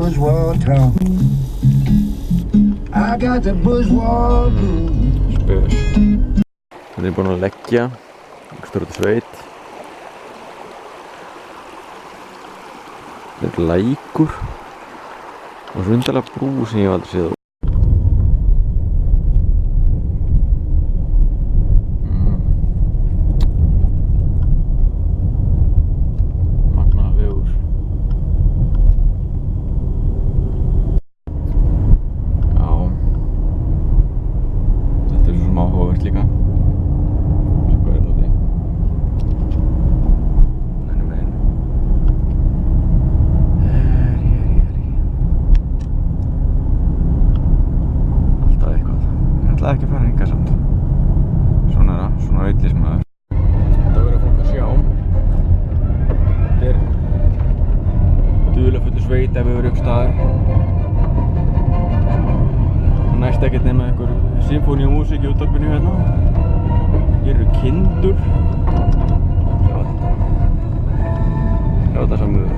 bourgeois town. I got the bourgeois blues. Spes. Við erum búin að leggja einhverjum sveit. Þetta er lækur og svo undarlega brú sem ég hef aldrei séð á. Magnaður vegur. Já. Þetta er svo áhugavert líka. Svo hvað er núti? Nennum megin. Alltaf eitthvað. Ég ætlaði ekki að fara hingað samt. Svona er það, svona villismaður. Þetta verður fólk að sjá. Þetta er dularfullur sveit ef við verðum upp staður. Það næst ekkert nema einhver symfóníumúsík í útvarpinu hérna. Hér eru kindur. Sjá þetta. Sjá þetta samur.